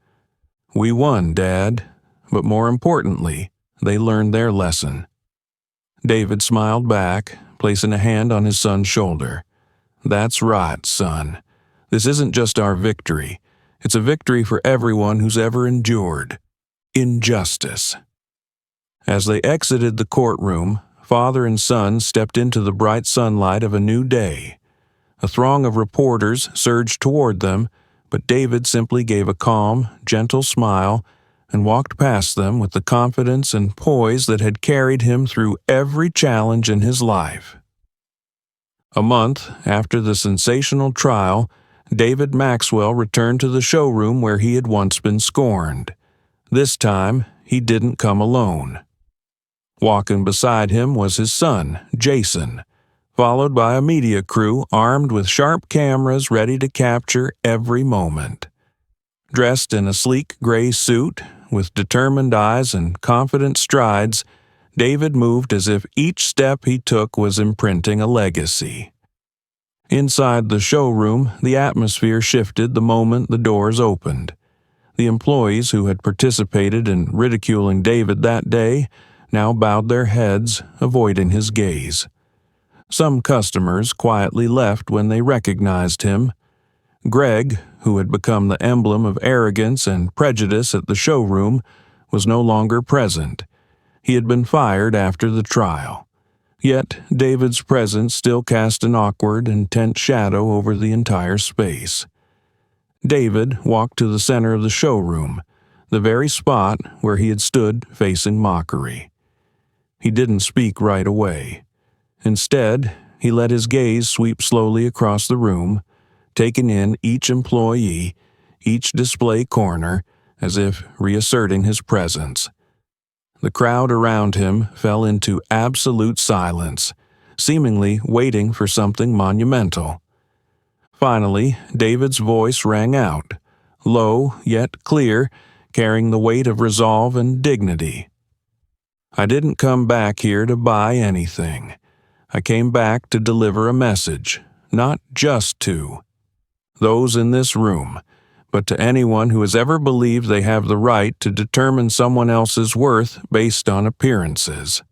"We won, Dad, but more importantly, they learned their lesson." David smiled back, placing a hand on his son's shoulder. "That's right, son. This isn't just our victory. It's a victory for everyone who's ever endured injustice." As they exited the courtroom, father and son stepped into the bright sunlight of a new day. A throng of reporters surged toward them, but David simply gave a calm, gentle smile and walked past them with the confidence and poise that had carried him through every challenge in his life. A month after the sensational trial, David Maxwell returned to the showroom where he had once been scorned. This time, he didn't come alone. Walking beside him was his son, Jason, followed by a media crew armed with sharp cameras ready to capture every moment. Dressed in a sleek gray suit, with determined eyes and confident strides, David moved as if each step he took was imprinting a legacy. Inside the showroom, the atmosphere shifted the moment the doors opened. The employees who had participated in ridiculing David that day now bowed their heads, avoiding his gaze. Some customers quietly left when they recognized him. Greg, who had become the emblem of arrogance and prejudice at the showroom, was no longer present. He had been fired after the trial. Yet David's presence still cast an awkward, intense shadow over the entire space. David walked to the center of the showroom, the very spot where he had stood facing mockery. He didn't speak right away. Instead, he let his gaze sweep slowly across the room, taking in each employee, each display corner, as if reasserting his presence. The crowd around him fell into absolute silence, seemingly waiting for something monumental. Finally, David's voice rang out, low yet clear, carrying the weight of resolve and dignity. "I didn't come back here to buy anything. I came back to deliver a message, not just to those in this room, but to anyone who has ever believed they have the right to determine someone else's worth based on appearances."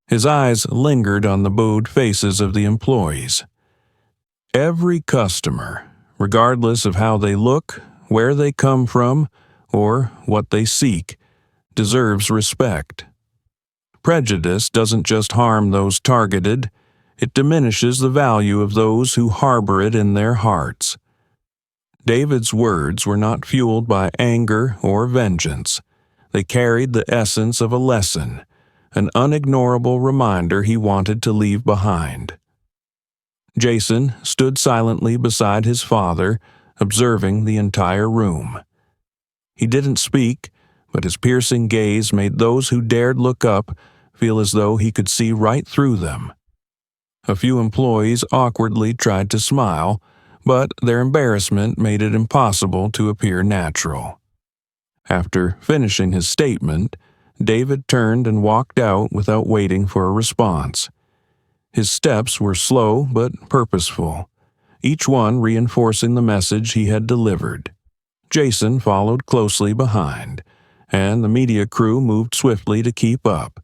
His eyes lingered on the bowed faces of the employees. Every customer, regardless of how they look, where they come from, or what they seek, deserves respect. Prejudice doesn't just harm those targeted, it diminishes the value of those who harbor it in their hearts. David's words were not fueled by anger or vengeance. They carried the essence of a lesson, an unignorable reminder he wanted to leave behind. Jason stood silently beside his father, observing the entire room. He didn't speak, but his piercing gaze made those who dared look up feel as though he could see right through them. A few employees awkwardly tried to smile, but their embarrassment made it impossible to appear natural. After finishing his statement, David turned and walked out without waiting for a response. His steps were slow but purposeful, each one reinforcing the message he had delivered. Jason followed closely behind, and the media crew moved swiftly to keep up,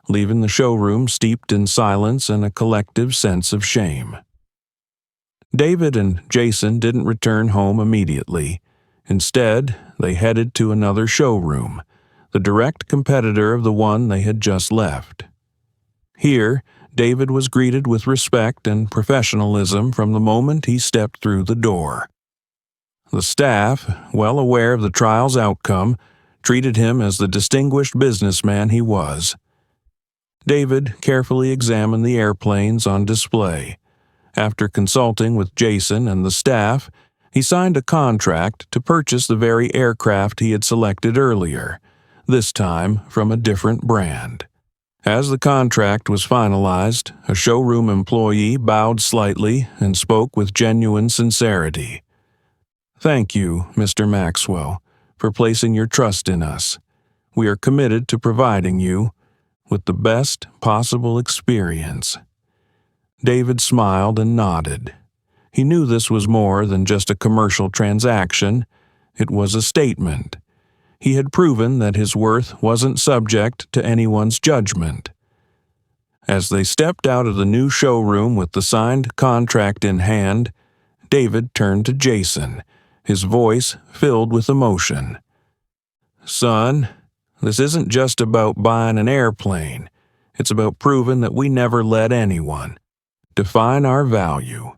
leaving the showroom steeped in silence and a collective sense of shame. David and Jason didn't return home immediately. Instead, they headed to another showroom, the direct competitor of the one they had just left. Here, David was greeted with respect and professionalism from the moment he stepped through the door. The staff, well aware of the trial's outcome, treated him as the distinguished businessman he was. David carefully examined the airplanes on display. After consulting with Jason and the staff, He signed a contract to purchase the very aircraft he had selected earlier, this time from a different brand. As the contract was finalized, a showroom employee bowed slightly and spoke with genuine sincerity. "Thank you, Mr. Maxwell, for placing your trust in us. We are committed to providing you with the best possible experience." David smiled and nodded. He knew this was more than just a commercial transaction. It was a statement. He had proven that his worth wasn't subject to anyone's judgment. As they stepped out of the new showroom with the signed contract in hand, David turned to Jason, his voice filled with emotion. "Son, this isn't just about buying an airplane. It's about proving that we never let anyone define our value."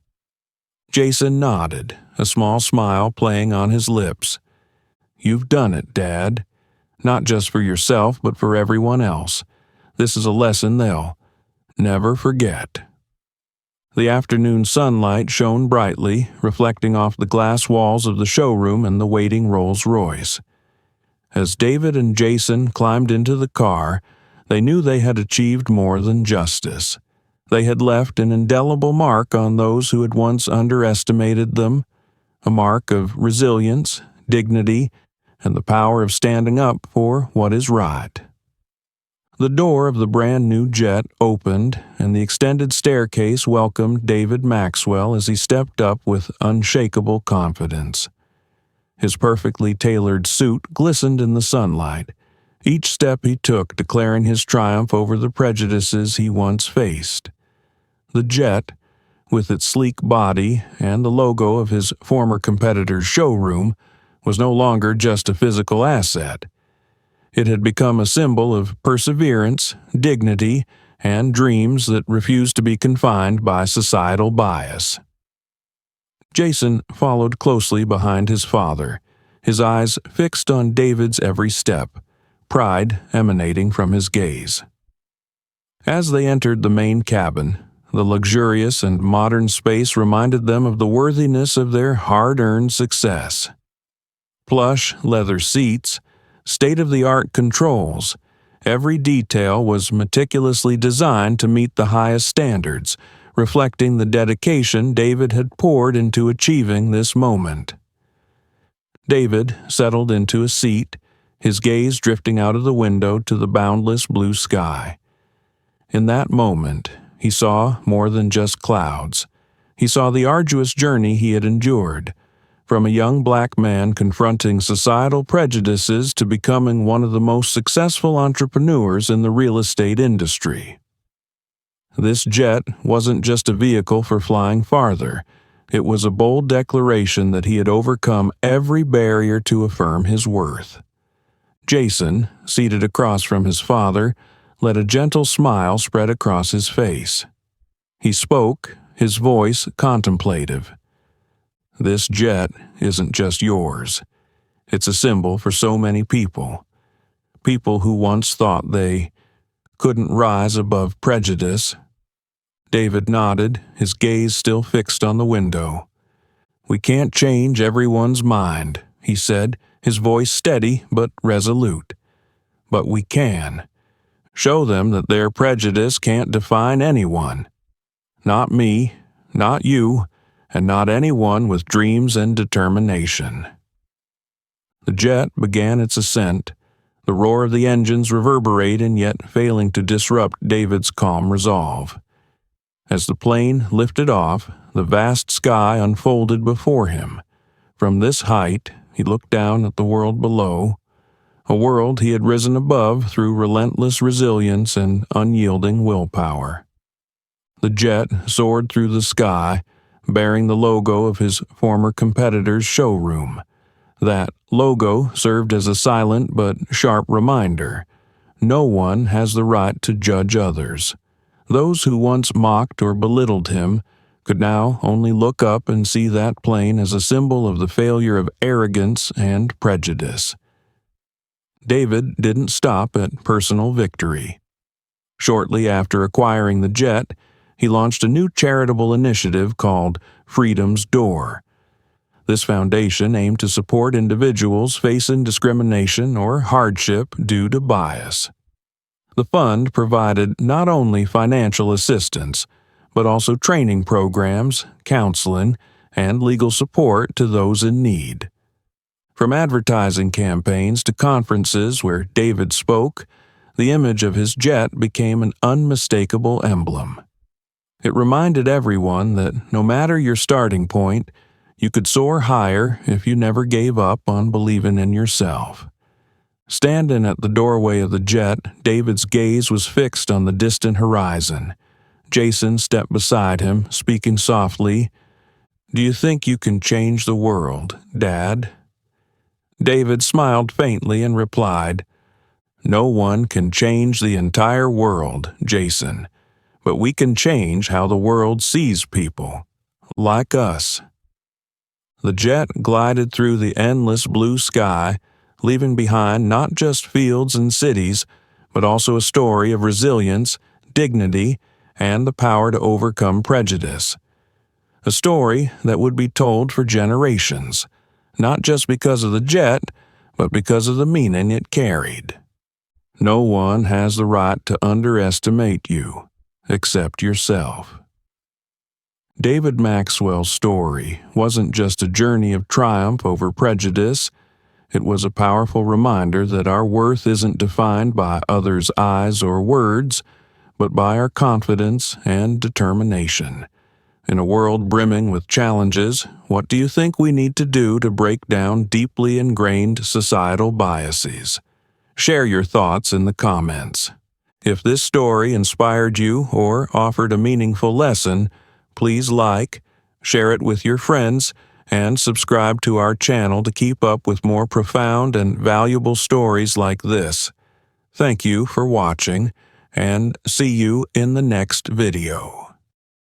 Jason nodded, a small smile playing on his lips. "You've done it, Dad. Not just for yourself, but for everyone else. This is a lesson they'll never forget." The afternoon sunlight shone brightly, reflecting off the glass walls of the showroom and the waiting Rolls-Royce. As David and Jason climbed into the car, they knew they had achieved more than justice. They had left an indelible mark on those who had once underestimated them, a mark of resilience, dignity, and the power of standing up for what is right. The door of the brand-new jet opened, and the extended staircase welcomed David Maxwell as he stepped up with unshakable confidence. His perfectly tailored suit glistened in the sunlight, each step he took declaring his triumph over the prejudices he once faced. The jet, with its sleek body and the logo of his former competitor's showroom, was no longer just a physical asset. It had become a symbol of perseverance, dignity, and dreams that refused to be confined by societal bias. Jason followed closely behind his father, his eyes fixed on David's every step, pride emanating from his gaze. As they entered the main cabin, the luxurious and modern space reminded them of the worthiness of their hard-earned success. Plush leather seats, state-of-the-art controls, every detail was meticulously designed to meet the highest standards, reflecting the dedication David had poured into achieving this moment. David settled into a seat, his gaze drifting out of the window to the boundless blue sky. In that moment, he saw more than just clouds. He saw the arduous journey he had endured, from a young black man confronting societal prejudices to becoming one of the most successful entrepreneurs in the real estate industry. This jet wasn't just a vehicle for flying farther. It was a bold declaration that he had overcome every barrier to affirm his worth. Jason, seated across from his father, let a gentle smile spread across his face. He spoke, his voice contemplative. "This jet isn't just yours. It's a symbol for so many people. People who once thought they couldn't rise above prejudice." David nodded, his gaze still fixed on the window. "We can't change everyone's mind," he said, his voice steady but resolute. "But we can. Show them that their prejudice can't define anyone. Not me, not you, and not anyone with dreams and determination." The jet began its ascent, the roar of the engines reverberating yet failing to disrupt David's calm resolve. As the plane lifted off, the vast sky unfolded before him. From this height, he looked down at the world below, a world he had risen above through relentless resilience and unyielding willpower. The jet soared through the sky, bearing the logo of his former competitor's showroom. That logo served as a silent but sharp reminder. No one has the right to judge others. Those who once mocked or belittled him could now only look up and see that plane as a symbol of the failure of arrogance and prejudice. David didn't stop at personal victory. Shortly after acquiring the jet, he launched a new charitable initiative called Freedom's Door. This foundation aimed to support individuals facing discrimination or hardship due to bias. The fund provided not only financial assistance, but also training programs, counseling, and legal support to those in need. From advertising campaigns to conferences where David spoke, the image of his jet became an unmistakable emblem. It reminded everyone that no matter your starting point, you could soar higher if you never gave up on believing in yourself. Standing at the doorway of the jet, David's gaze was fixed on the distant horizon. Jason stepped beside him, speaking softly, "Do you think you can change the world, Dad?" David smiled faintly and replied, "No one can change the entire world, Jason, but we can change how the world sees people, like us." The jet glided through the endless blue sky, leaving behind not just fields and cities, but also a story of resilience, dignity, and the power to overcome prejudice. A story that would be told for generations, not just because of the jet, but because of the meaning it carried. No one has the right to underestimate you, except yourself. David Maxwell's story wasn't just a journey of triumph over prejudice. It was a powerful reminder that our worth isn't defined by others' eyes or words, but by our confidence and determination. In a world brimming with challenges, what do you think we need to do to break down deeply ingrained societal biases? Share your thoughts in the comments. If this story inspired you or offered a meaningful lesson, please like, share it with your friends, and subscribe to our channel to keep up with more profound and valuable stories like this. Thank you for watching, and see you in the next video.